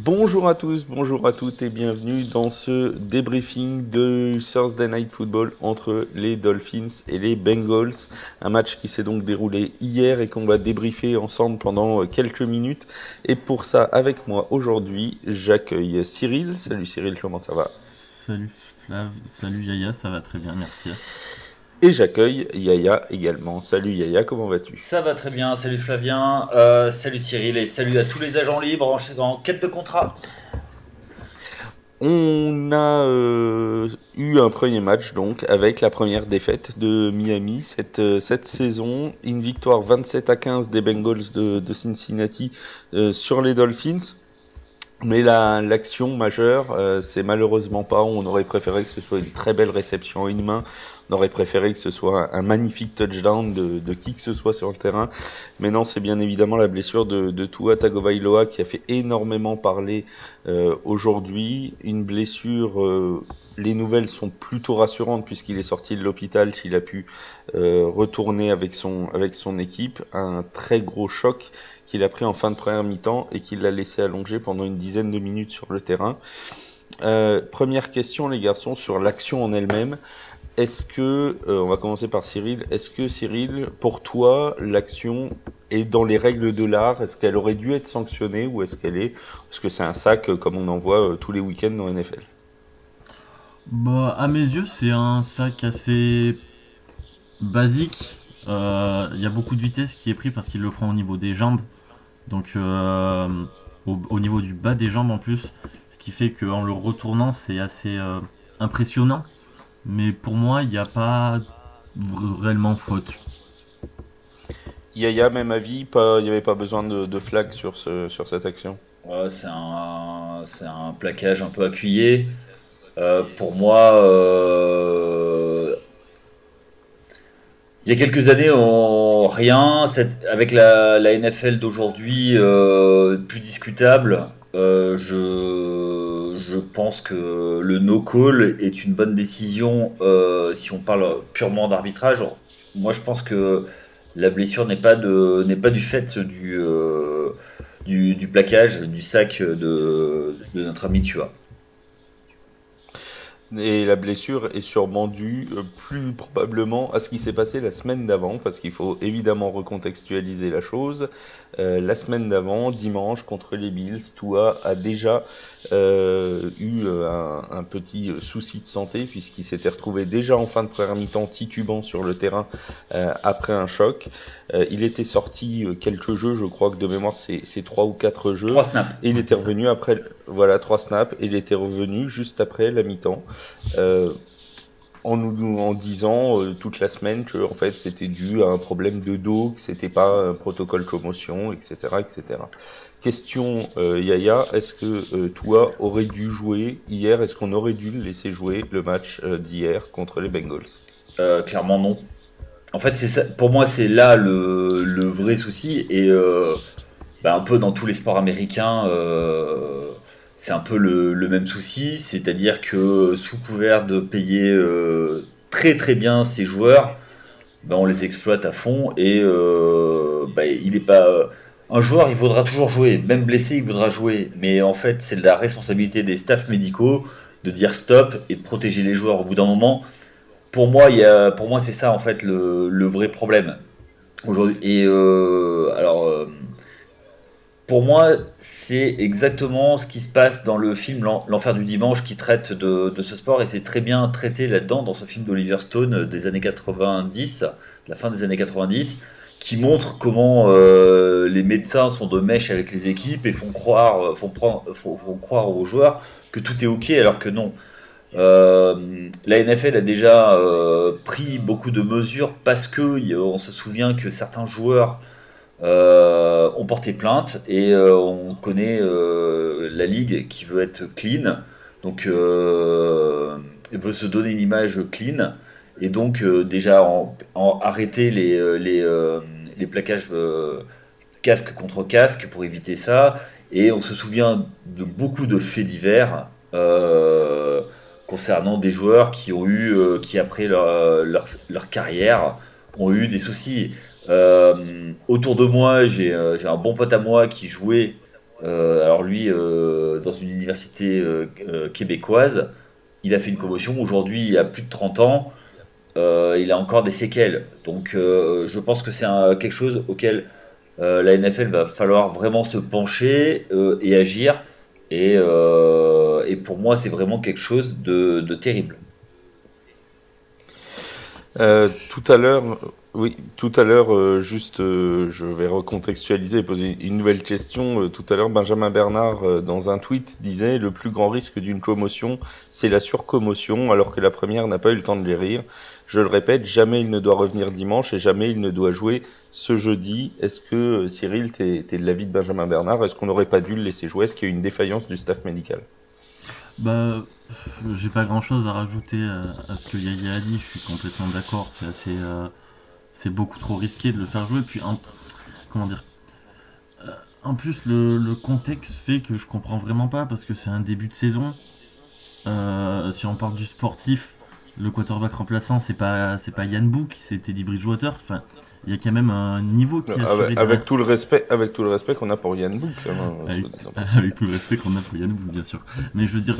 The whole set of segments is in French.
Bonjour à tous, bonjour à toutes et bienvenue dans ce débriefing de Thursday Night Football entre les Dolphins et les Bengals. Un match qui s'est donc déroulé hier et qu'on va débriefer ensemble pendant quelques minutes. Et pour ça, avec moi aujourd'hui, j'accueille Cyril. Salut Cyril, comment ça va? Salut Flav, salut Yaya, ça va très bien, merci. Et j'accueille Yaya également. Salut Yaya, comment vas-tu? Ça va très bien, salut Flavien, salut Cyril et salut à tous les agents libres en quête de contrat. On a eu un premier match donc avec la première défaite de Miami cette saison, une victoire 27-15 des Bengals de Cincinnati sur les Dolphins. Mais l'action majeure, c'est malheureusement pas. On aurait préféré que ce soit une très belle réception à une main. On aurait préféré que ce soit un magnifique touchdown de qui que ce soit sur le terrain. Mais non, c'est bien évidemment la blessure de Tua Tagovailoa qui a fait énormément parler aujourd'hui. Une blessure, les nouvelles sont plutôt rassurantes puisqu'il est sorti de l'hôpital, qu'il a pu retourner avec son équipe. Un très gros choc qu'il a pris en fin de première mi-temps et qu'il l'a laissé allonger pendant une dizaine de minutes sur le terrain. Première question les garçons sur l'action en elle-même. Est-ce que, on va commencer par Cyril, est-ce que Cyril, pour toi, l'action est dans les règles de l'art? Est-ce qu'elle aurait dû être sanctionnée ou est-ce que c'est un sac comme on en voit tous les week-ends dans NFL? Bah, à mes yeux, c'est un sac assez basique. Il y a beaucoup de vitesse qui est pris parce qu'il le prend au niveau des jambes, donc au niveau du bas des jambes en plus, ce qui fait qu'en le retournant, c'est assez impressionnant. Mais pour moi, il n'y a pas réellement faute. Yaya, même avis, pas, il n'y avait pas besoin de flag sur cette action. Ouais, c'est un plaquage un peu appuyé. Pour moi, il y a quelques années, rien. Avec la NFL d'aujourd'hui, plus discutable, je pense que le no-call est une bonne décision si on parle purement d'arbitrage. Moi, je pense que la blessure n'est pas du fait du plaquage, du sac de notre ami Tua. Et la blessure est sûrement due plus probablement à ce qui s'est passé la semaine d'avant, parce qu'il faut évidemment recontextualiser la chose. La semaine d'avant, dimanche, contre les Bills, Tua a déjà eu un petit souci de santé, puisqu'il s'était retrouvé déjà en fin de première mi-temps titubant sur le terrain après un choc. Il était sorti quelques jeux, je crois que de mémoire c'est 3 ou 4 jeux, 3 snaps, et il ouais, était c'est ça. revenu après, voilà, 3 snaps, et il était revenu juste après la mi-temps euh, en disant toute la semaine que en fait c'était dû à un problème de dos, que c'était pas un protocole commotion, etc., etc. Question Yaya, est-ce que toi aurais dû jouer hier? Est-ce qu'on aurait dû le laisser jouer le match d'hier contre les Bengals? Clairement non. En fait, c'est ça, pour moi, c'est là le vrai souci. Et un peu dans tous les sports américains, c'est un peu le même souci. C'est-à-dire que sous couvert de payer très très bien ses joueurs, on les exploite à fond. Et il est pas. Un joueur, il voudra toujours jouer. Même blessé, il voudra jouer. Mais en fait, c'est la responsabilité des staffs médicaux de dire stop et de protéger les joueurs au bout d'un moment. Pour moi, c'est ça en fait le vrai problème aujourd'hui. Et pour moi, c'est exactement ce qui se passe dans le film L'Enfer du dimanche qui traite de ce sport et c'est très bien traité là-dedans dans ce film d'Oliver Stone des années 90, la fin des années 90, qui montre comment les médecins sont de mèche avec les équipes et font croire aux joueurs que tout est ok alors que non. La NFL a déjà pris beaucoup de mesures parce que on se souvient que certains joueurs ont porté plainte et on connaît la ligue qui veut être clean, donc veut se donner une image clean et donc déjà arrêter les plaquages casque contre casque pour éviter ça. Et on se souvient de beaucoup de faits divers concernant des joueurs qui après leur carrière, ont eu des soucis. Autour de moi, j'ai un bon pote à moi qui jouait Alors lui, dans une université québécoise, il a fait une commotion. Aujourd'hui, il a plus de 30 ans. Il a encore des séquelles. Donc je pense que c'est quelque chose auquel la NFL va falloir vraiment se pencher et agir. Et pour moi, c'est vraiment quelque chose de terrible. Tout à l'heure, oui, tout à l'heure, juste, je vais recontextualiser et poser une nouvelle question. Tout à l'heure, Benjamin Bernard, dans un tweet, disait le plus grand risque d'une commotion, c'est la surcommotion, alors que la première n'a pas eu le temps de guérir. Je le répète, jamais il ne doit revenir dimanche et jamais il ne doit jouer ce jeudi. Est-ce que, Cyril, t'es de l'avis de Benjamin Bernard? Est-ce qu'on n'aurait pas dû le laisser jouer? Est-ce qu'il y a eu une défaillance du staff médical? Bah, j'ai pas grand chose à rajouter à ce que Yaya a dit, je suis complètement d'accord, c'est beaucoup trop risqué de le faire jouer, puis comment dire, en plus le contexte fait que je comprends vraiment pas, parce que c'est un début de saison. Si on parle du sportif, le quarterback remplaçant, c'est pas Yann Book, c'est Teddy Bridgewater. Enfin, il y a quand même un niveau qui est assuré derrière. Avec tout le respect qu'on a pour Yann Book, hein, Avec, soit dit en passant. avec tout le respect qu'on a pour Yann Book, bien sûr. Mais je veux dire,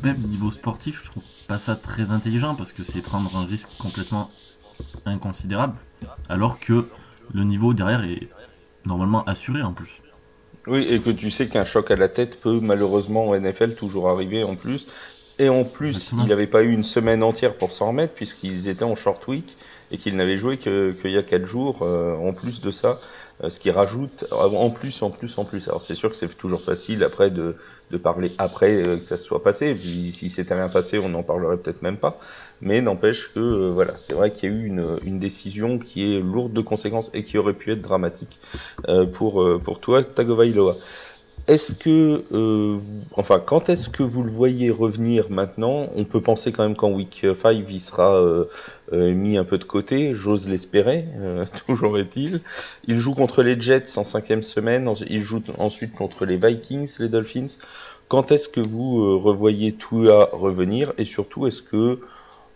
même niveau sportif, je trouve pas ça très intelligent parce que c'est prendre un risque complètement inconsidérable, alors que le niveau derrière est normalement assuré en plus. Oui, et que tu sais qu'un choc à la tête peut malheureusement en NFL toujours arriver en plus. Et en plus, il Exactement. n'avait pas eu une semaine entière pour s'en remettre puisqu'ils étaient en short week et qu'ils n'avaient joué qu'il y a 4 jours en plus de ça. Ce qui rajoute en plus. Alors c'est sûr que c'est toujours facile après de parler après que ça se soit passé. Et puis si c'était rien passé, on n'en parlerait peut-être même pas. Mais n'empêche que voilà, c'est vrai qu'il y a eu une décision qui est lourde de conséquences et qui aurait pu être dramatique pour toi, Tagovailoa. Est-ce que, enfin, quand est-ce que vous le voyez revenir maintenant? On peut penser quand même qu'en week 5, il sera mis un peu de côté, j'ose l'espérer, toujours est-il. Il joue contre les Jets en 5e semaine, il joue ensuite contre les Vikings, les Dolphins. Quand est-ce que vous revoyez Tua revenir? Et surtout, est-ce que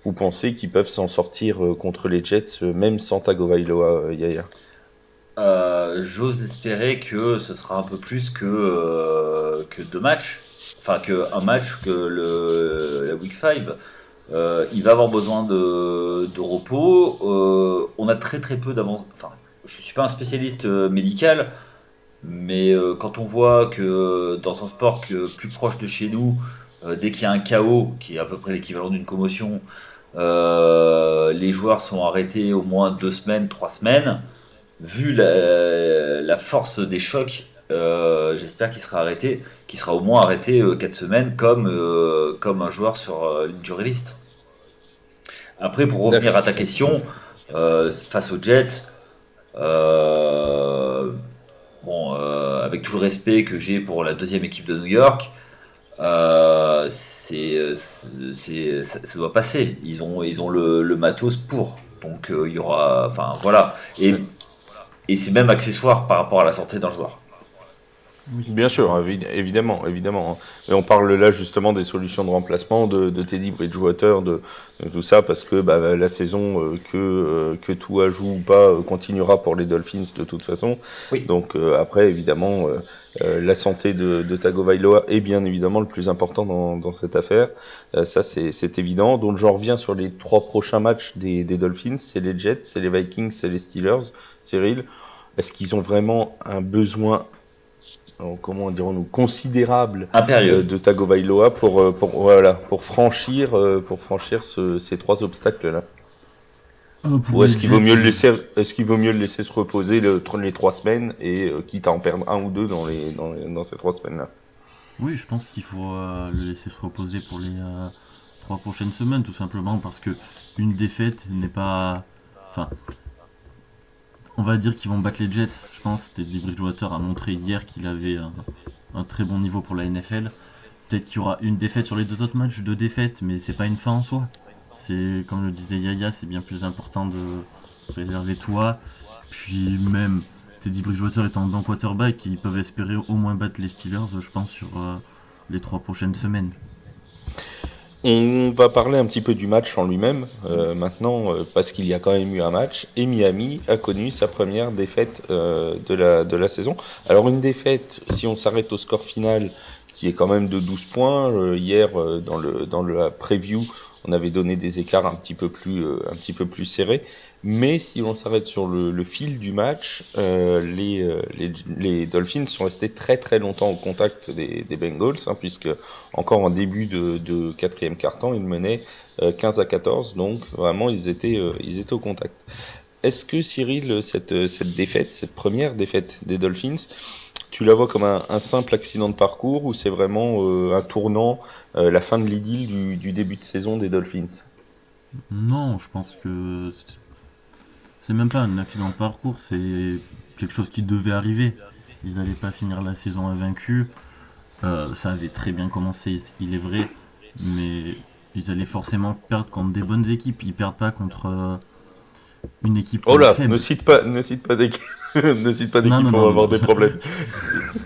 vous pensez qu'ils peuvent s'en sortir contre les Jets, même sans Tagovailoa, Yaya? J'ose espérer que ce sera un peu plus que deux matchs. Enfin, qu'un match que la Week 5. Il va avoir besoin de repos. On a très très peu d'avance. Enfin, je ne suis pas un spécialiste médical, mais quand on voit que dans un sport plus proche de chez nous, dès qu'il y a un KO, qui est à peu près l'équivalent d'une commotion, les joueurs sont arrêtés au moins 2 semaines, 3 semaines. Vu la force des chocs, j'espère qu'il sera au moins arrêté 4 semaines comme un joueur sur l'injury list. Après, pour revenir à ta question, face aux Jets, euh, bon, avec tout le respect que j'ai pour la deuxième équipe de New York, ça doit passer. Ils ont le matos pour. Donc il y aura, enfin voilà. Et c'est même accessoire par rapport à la santé d'un joueur. Oui. Bien sûr, évidemment, évidemment. Et on parle là justement des solutions de remplacement de Teddy Bridgewater, de tout ça, parce que bah, la saison que Tua joue ou pas continuera pour les Dolphins de toute façon. Oui. Donc après, évidemment, la santé de Tagovailoa est bien évidemment le plus important dans cette affaire. Ça, c'est évident. Donc j'en reviens sur les 3 prochains matchs des Dolphins. C'est les Jets, c'est les Vikings, c'est les Steelers. Cyril, est-ce qu'ils ont vraiment un besoin comment dirons-nous, considérable Impérieux. de Tagovailoa voilà, pour franchir ces 3 obstacles-là. Pour Ou les Jets, est-ce qu'il vaut mieux le laisser se reposer les 3 semaines et quitte à en perdre un ou deux dans ces 3 semaines-là. oui, je pense qu'il faut le laisser se reposer pour les 3 prochaines semaines, tout simplement parce que une défaite n'est pas. Enfin, on va dire qu'ils vont battre les Jets. Je pense que Teddy Bridgewater a montré hier qu'il avait un très bon niveau pour la NFL. Peut-être qu'il y aura une défaite sur les 2 autres matchs, 2 défaites, mais c'est pas une fin en soi. C'est comme le disait Yaya, c'est bien plus important de préserver toi. Puis même Teddy Bridgewater étant un bon quarterback, ils peuvent espérer au moins battre les Steelers, je pense, sur les 3 prochaines semaines. On va parler un petit peu du match en lui-même maintenant, parce qu'il y a quand même eu un match, et Miami a connu sa première défaite de la saison. Alors une défaite, si on s'arrête au score final, qui est quand même de 12 points, hier dans la preview, on avait donné des écarts un petit peu plus serrés, mais si on s'arrête sur le fil du match, les Dolphins sont restés très très longtemps au contact des Bengals, hein, puisque encore en début de quatrième quart-temps, ils menaient 15-14, donc vraiment ils étaient au contact. Est-ce que Cyril, cette défaite, cette première défaite des Dolphins, tu la vois comme un simple accident de parcours ou c'est vraiment un tournant, la fin de l'idylle du début de saison des Dolphins? Non, je pense que c'est même pas un accident de parcours, c'est quelque chose qui devait arriver. Ils n'allaient pas finir la saison invaincus. Ça avait très bien commencé, il est vrai, mais ils allaient forcément perdre contre des bonnes équipes. Ils perdent pas contre une équipe Oh là, ne faible. cite pas, ne cite pas d'équipe, ne cite pas Non, d'équipe, non, on non, va non, avoir non. des problèmes.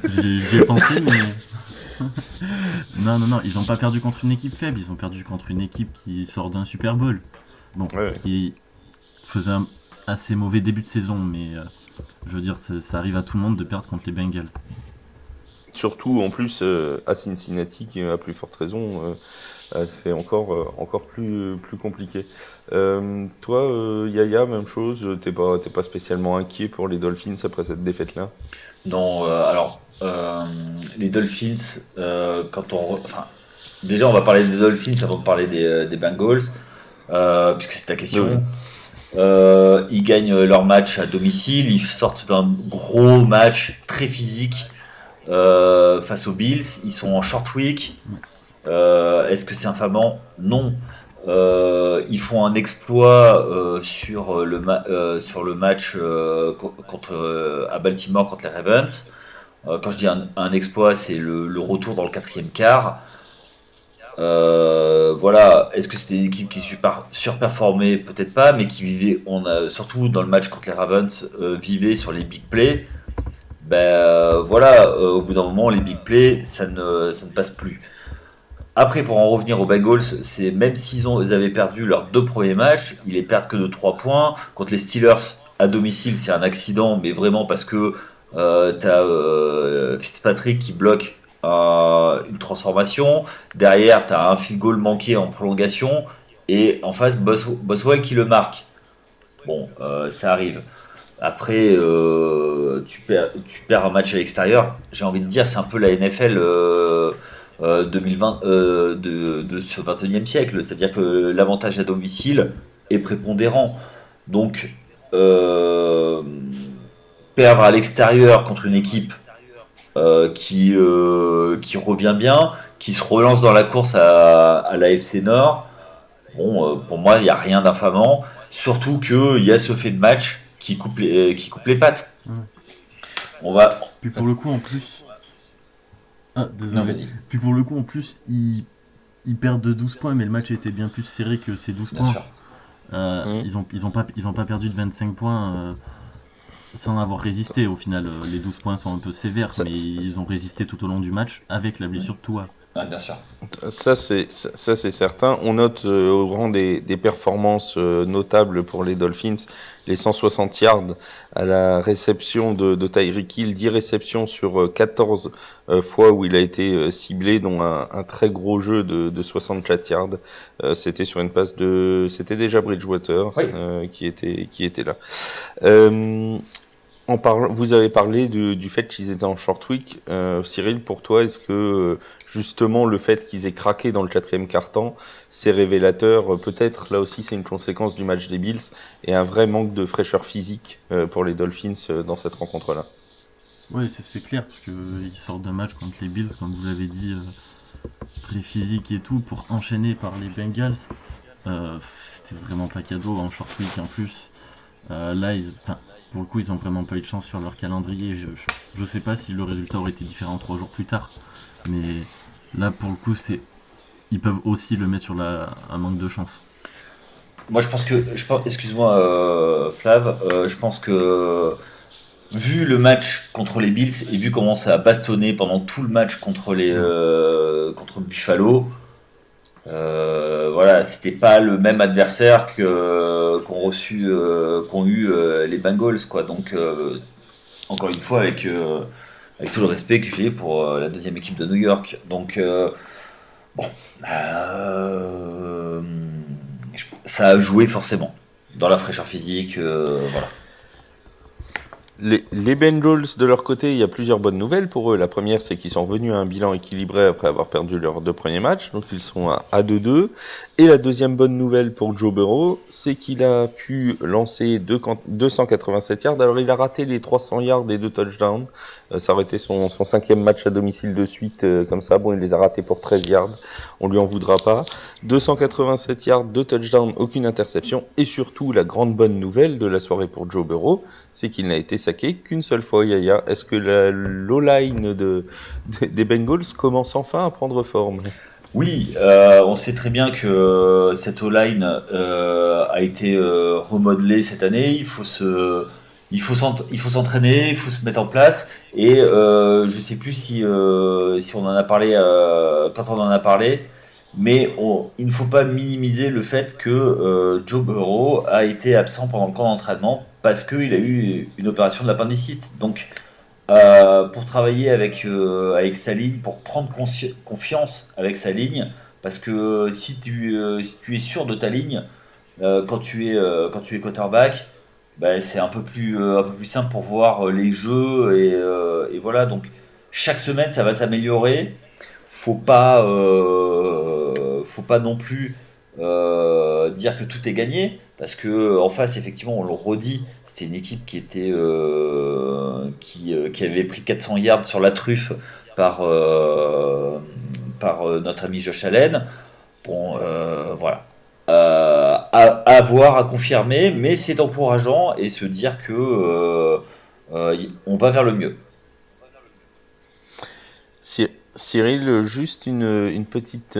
J'y ai pensé, mais non, non, non, ils n'ont pas perdu contre une équipe faible. Ils ont perdu contre une équipe qui sort d'un Super Bowl. Bon, Ouais. qui faisait un assez mauvais début de saison, mais je veux dire, ça arrive à tout le monde de perdre contre les Bengals. Surtout en plus à Cincinnati, qui a plus forte raison, c'est encore plus compliqué. Toi, Yaya, même chose, t'es pas spécialement inquiet pour les Dolphins après cette défaite-là? Non, les Dolphins, enfin, déjà, on va parler des Dolphins avant de parler des Bengals, puisque c'est ta Oui, oui. question. Ils gagnent leur match à domicile, ils sortent d'un gros match très physique face aux Bills. Ils sont en short week. Est-ce que c'est infamant? Non. Ils font un exploit sur le match à Baltimore contre les Ravens. Quand je dis un exploit, c'est le retour dans le quatrième quart. Voilà, est-ce que c'était une équipe qui surperformait? Peut-être pas, mais qui vivait, surtout dans le match contre les Ravens, vivait sur les big plays. Ben voilà, au bout d'un moment, les big plays, ça ne passe plus. Après, pour en revenir aux Bengals, c'est même ils avaient perdu leurs deux premiers matchs, ils les perdent que de 3 points. Contre les Steelers, à domicile, c'est un accident, mais vraiment parce que t'as Fitzpatrick qui bloque une transformation. Derrière, t'as un field goal manqué en prolongation. Et en face, Boswell qui le marque. Bon, ça arrive. Après, tu perds un match à l'extérieur. J'ai envie de dire, c'est un peu la NFL 2020 de ce 21e siècle. C'est-à-dire que l'avantage à domicile est prépondérant. Donc, euh, perdre à l'extérieur contre une équipe qui revient bien, qui se relance dans la course à la FC Nord, bon, pour moi, il n'y a rien d'infamant. Surtout qu'il y a ce fait de match qui coupe les pattes. Ouais. On va. Puis pour le coup, en plus. Ah, Non, désolé. vas-y, Puis pour le coup, en plus, ils perdent de 12 points, mais le match était bien plus serré que ces 12 bien points. sûr. Mhm. Ils ont pas perdu de 25 points sans avoir résisté. Au final, les 12 points sont un peu sévères, Ça, mais ils ont résisté tout au long du match avec la blessure de Tua. Ouais, bien sûr. ça, c'est certain. On note au rang des performances notables pour les Dolphins, les 160 yards à la réception de Tyreek Hill, 10 réceptions sur 14 fois où il a été ciblé, dont un très gros jeu de 64 yards. C'était sur une passe c'était déjà Bridgewater Oui. qui était là. Vous avez parlé du fait qu'ils étaient en short week. Cyril, pour toi, est-ce que justement le fait qu'ils aient craqué dans le quatrième quart-temps, c'est révélateur? Peut-être là aussi c'est une conséquence du match des Bills et un vrai manque de fraîcheur physique pour les Dolphins dans cette rencontre-là. Ouais, c'est clair, parce qu'ils sortent d'un match contre les Bills, comme vous l'avez dit, très physique et tout, pour enchaîner par les Bengals. C'était vraiment pas cadeau en short week en plus. Là, enfin, pour le coup, ils ont vraiment pas eu de chance sur leur calendrier. Je sais pas si le résultat aurait été différent 3 jours plus tard, mais là, pour le coup, ils peuvent aussi le mettre sur un manque de chance. Moi, excuse-moi, Flav, je pense que vu le match contre les Bills et vu comment ça a bastonné pendant tout le match contre Ouais. contre Buffalo, Voilà, c'était pas le même adversaire qu'ont eu les Bengals, quoi. Donc, encore une fois, avec tout le respect que j'ai pour la deuxième équipe de New York. Donc, bon, euh, ça a joué forcément dans la fraîcheur physique, voilà. Les Bengals, de leur côté, il y a plusieurs bonnes nouvelles pour eux. La première, c'est qu'ils sont revenus à un bilan équilibré après avoir perdu leurs 2 premiers matchs, donc ils sont à 2-2. Et la deuxième bonne nouvelle pour Joe Burrow, c'est qu'il a pu lancer 287 yards. Alors il a raté les 300 yards et 2 touchdowns. Ça aurait été son 5e match à domicile de suite, comme ça. Bon, il les a ratés pour 13 yards. On lui en voudra pas. 287 yards, 2 touchdowns, aucune interception. Et surtout, la grande bonne nouvelle de la soirée pour Joe Burrow, c'est qu'il n'a été saqué qu'une seule fois, Yaya. Est-ce que la l'O-line des Bengals commence enfin à prendre forme? Oui, on sait très bien que cette O-line a été remodelée cette année. Il faut s'entraîner, il faut se mettre en place. Et je sais plus si on en a parlé quand on en a parlé, mais il ne faut pas minimiser le fait que Joe Burrow a été absent pendant le camp d'entraînement parce qu'il a eu une opération de l'appendicite. Donc pour travailler avec sa ligne, pour prendre confiance avec sa ligne, parce que si tu es sûr de ta ligne, quand tu es quarterback, bah, c'est un peu plus simple pour voir les jeux et voilà. Donc chaque semaine, ça va s'améliorer. Faut pas non plus dire que tout est gagné, parce que en face, effectivement, on le redit, c'était une équipe qui avait pris 400 yards sur la truffe par, euh, par notre ami Josh Allen. Bon, voilà. À voir, à confirmer, mais c'est encourageant et se dire que on va vers le mieux. Cyril, juste une petite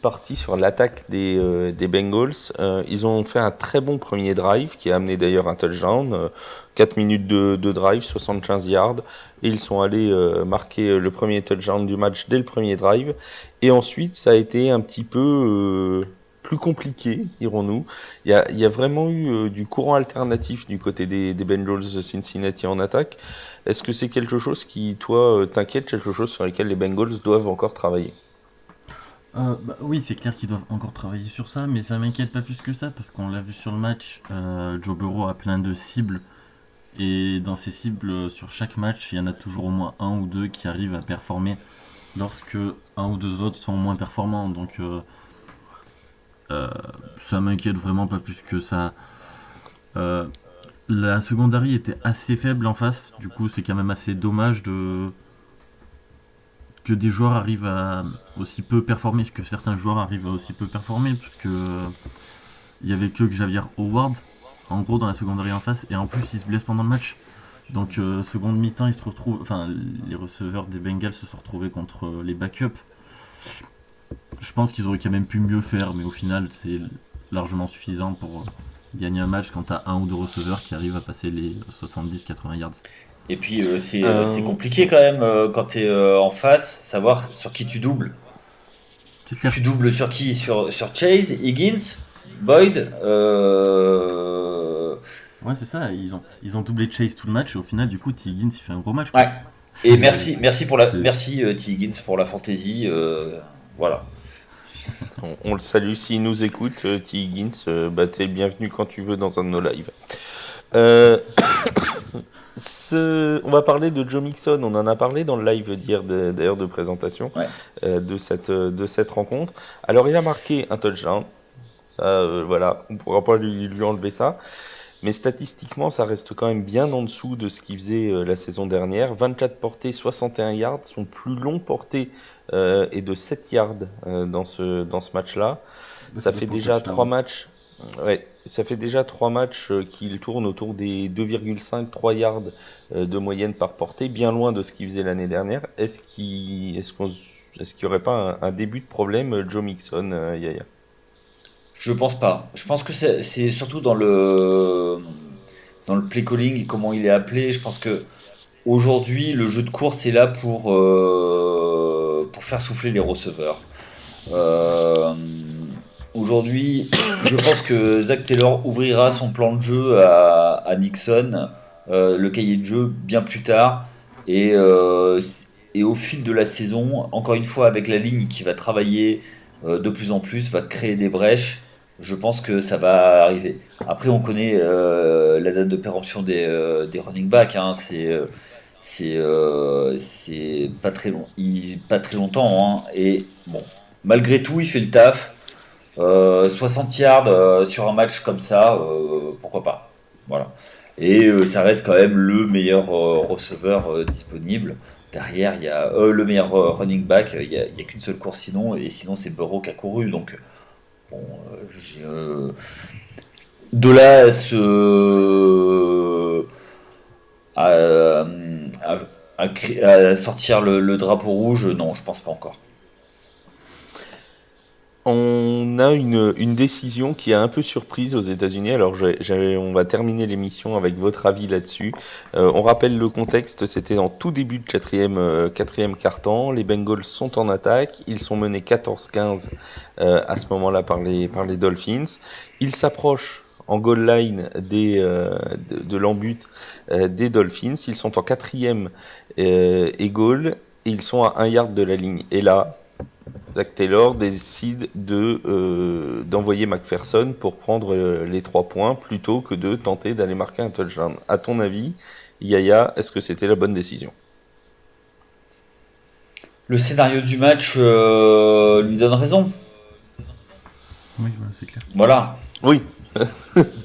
partie sur l'attaque des Bengals. Ils ont fait un très bon premier drive qui a amené d'ailleurs un touchdown. 4 minutes de drive, 75 yards. Et ils sont allés marquer le premier touchdown du match dès le premier drive. Et ensuite, ça a été un petit peu plus compliqué, dirons-nous. Il y a vraiment eu du courant alternatif du côté des Bengals de Cincinnati en attaque. Est-ce que c'est quelque chose qui, toi, t'inquiète, quelque chose sur lequel les Bengals doivent encore travailler? Oui, c'est clair qu'ils doivent encore travailler sur ça, mais ça m'inquiète pas plus que ça, parce qu'on l'a vu sur le match, Joe Burrow a plein de cibles, et dans ces cibles, sur chaque match, il y en a toujours au moins un ou deux qui arrivent à performer lorsque un ou deux autres sont moins performants. Donc euh, ça m'inquiète vraiment pas plus que ça. Euh, la secondary était assez faible en face, du coup c'est quand même assez dommage que des joueurs arrivent à aussi peu performer, que certains joueurs arrivent à aussi peu performer, puisque il y avait que Xavier Howard en gros dans la secondary en face, et en plus il se blesse pendant le match. Donc seconde mi-temps, ils se retrouvent, enfin les receveurs des Bengals se sont retrouvés contre les backups. Je pense qu'ils auraient quand même pu mieux faire, mais au final c'est largement suffisant pour gagner un match quand t'as un ou deux receveurs qui arrivent à passer les 70-80 yards. Et puis c'est Euh, compliqué quand même quand tu es en face, savoir sur qui tu doubles. C'est clair. Tu doubles sur qui? Sur Chase, Higgins, Boyd. Ouais, c'est ça, ils ont doublé Chase tout le match, et au final, du coup, T. Higgins, il fait un gros match, Ouais. quoi. Et C'est, c'est- merci T. Higgins pour la fantaisie. Voilà. on le salue s'il nous écoute, T. Higgins, bah, t'es le bienvenu quand tu veux dans un de nos lives. Euh, on va parler de Joe Mixon, on en a parlé dans le live d'hier d'ailleurs de présentation Ouais. de cette rencontre. Alors il a marqué un touchdown, ça voilà, on ne pourra pas lui enlever ça. Mais statistiquement, ça reste quand même bien en dessous de ce qu'il faisait la saison dernière. 24 portées, 61 yards. Son plus long porté est de 7 yards dans ce match-là. bah, ça Ça doit fait être pour le déjà 3 touchdown. matchs. Ouais, ça fait déjà 3 matchs qu'il tourne autour des 2,5-3 yards de moyenne par portée, bien loin de ce qu'il faisait l'année dernière. Est-ce qu'il n'y aurait pas un début de problème, Joe Mixon, Yaya? Je pense pas. Je pense que c'est surtout dans le play calling et comment il est appelé. Je pense que aujourd'hui, le jeu de course est là pour faire souffler les receveurs. Euh, Aujourd'hui, je pense que Zach Taylor ouvrira son plan de jeu à Nixon, le cahier de jeu bien plus tard. Et, euh, et au fil de la saison, encore une fois, avec la ligne qui va travailler de plus en plus, va créer des brèches, je pense que ça va arriver. Après, on connaît la date de péremption des running backs. Hein, c'est pas très long, pas très longtemps. Hein, et bon, malgré tout, il fait le taf. 60 yards sur un match comme ça, pourquoi pas. Voilà. Et ça reste quand même le meilleur receveur disponible. Derrière, il y a le meilleur running back. Il y a qu'une seule course sinon, et sinon c'est Burrow qui a couru. Donc, bon, de là à, à sortir le drapeau rouge, non, je pense pas encore. On a une décision qui a un peu surprise aux États-Unis. Alors, on va terminer l'émission avec votre avis là-dessus. On rappelle le contexte, c'était en tout début de quatrième quart-temps. Les Bengals sont en attaque. Ils sont menés 14-15 à ce moment-là par les Dolphins. Ils s'approchent en goal line de l'embut des Dolphins. Ils sont en quatrième et goal. Et ils sont à 1 yard de la ligne. Et là, Zach Taylor décide d'envoyer McPherson pour prendre les 3 points plutôt que de tenter d'aller marquer un touchdown. À ton avis, Yaya, est-ce que c'était la bonne décision? Le scénario du match lui donne raison. Oui, voilà, c'est clair. Voilà. Oui.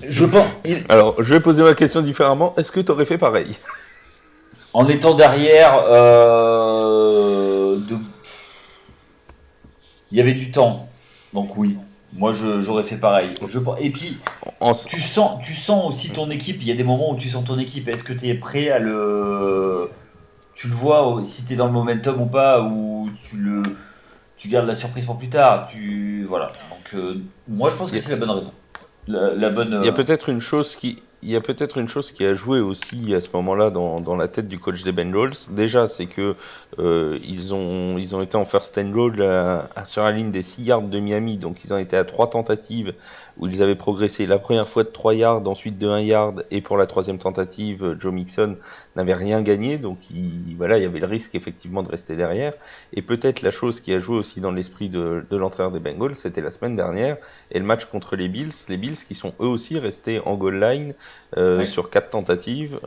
Je pense. Alors, je vais poser ma question différemment. Est-ce que tu aurais fait pareil? En étant derrière, il y avait du temps. Donc oui, moi j'aurais fait pareil. Et puis, En- tu sens aussi ton équipe. Il y a des moments où tu sens ton équipe. Est-ce que tu es prêt à le. Tu le vois si tu es dans le momentum ou pas, ou tu gardes la surprise pour plus tard. Voilà. Donc moi je pense que Il y, c'est la bonne raison. La bonne. il y a peut-être une chose qui a joué aussi à ce moment-là dans la tête du coach des Bengals. Déjà, c'est que ils ont été en first and goal sur la ligne des 6 yards de Miami, donc ils ont été à 3 tentatives où ils avaient progressé la première fois de 3 yards, ensuite de 1 yard, et pour la troisième tentative, Joe Mixon n'avait rien gagné, donc voilà, il y avait le risque effectivement de rester derrière. Et peut-être la chose qui a joué aussi dans l'esprit de l'entraîneur des Bengals, c'était la semaine dernière, et le match contre les Bills qui sont eux aussi restés en goal line Ouais. sur 4 tentatives,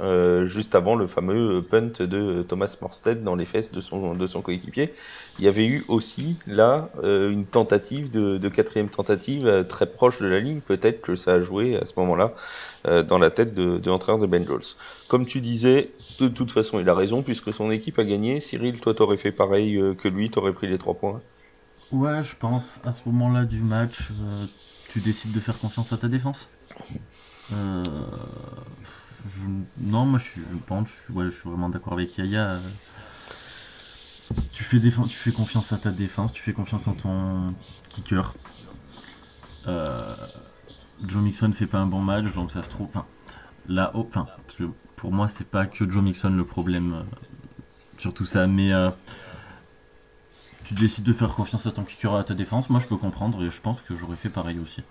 juste avant le fameux punt de Thomas Morstead dans les fesses de son coéquipier. Il y avait eu aussi là une tentative de quatrième tentative très proche de la ligne. Peut-être que ça a joué à ce moment-là dans la tête de l'entraîneur de Bengals. Comme tu disais, de toute façon, il a raison puisque son équipe a gagné. Cyril, toi, t'aurais fait pareil que lui, t'aurais pris les 3 points. Ouais, je pense, à ce moment-là du match, tu décides de faire confiance à ta défense. Euh, je- Non, moi je suis vraiment d'accord avec Yaya. Tu fais confiance à ta défense, tu fais confiance en ton kicker. Euh, Joe Mixon fait pas un bon match, donc ça se trouve. Enfin, parce que pour moi, c'est pas que Joe Mixon le problème sur tout ça, mais tu décides de faire confiance à ton kicker à ta défense. Moi, je peux comprendre et je pense que j'aurais fait pareil aussi.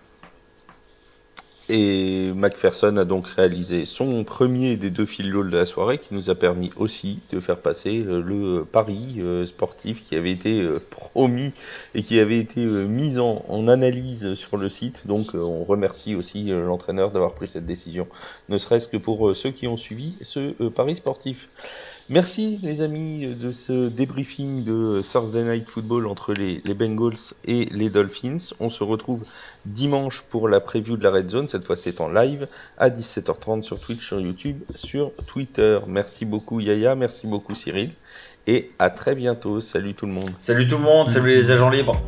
Et McPherson a donc réalisé son premier des 2 field goals de la soirée qui nous a permis aussi de faire passer le pari sportif qui avait été promis et qui avait été mis en analyse sur le site. Donc on remercie aussi l'entraîneur d'avoir pris cette décision, ne serait-ce que pour ceux qui ont suivi ce pari sportif. Merci les amis de ce débriefing de Thursday Night Football entre les Bengals et les Dolphins. On se retrouve dimanche pour la preview de la Red Zone. Cette fois c'est en live à 17h30 sur Twitch, sur YouTube, sur Twitter. Merci beaucoup Yaya, merci beaucoup Cyril et à très bientôt. Salut tout le monde. Salut tout le monde, Salut salut tout le les monde. agents libres.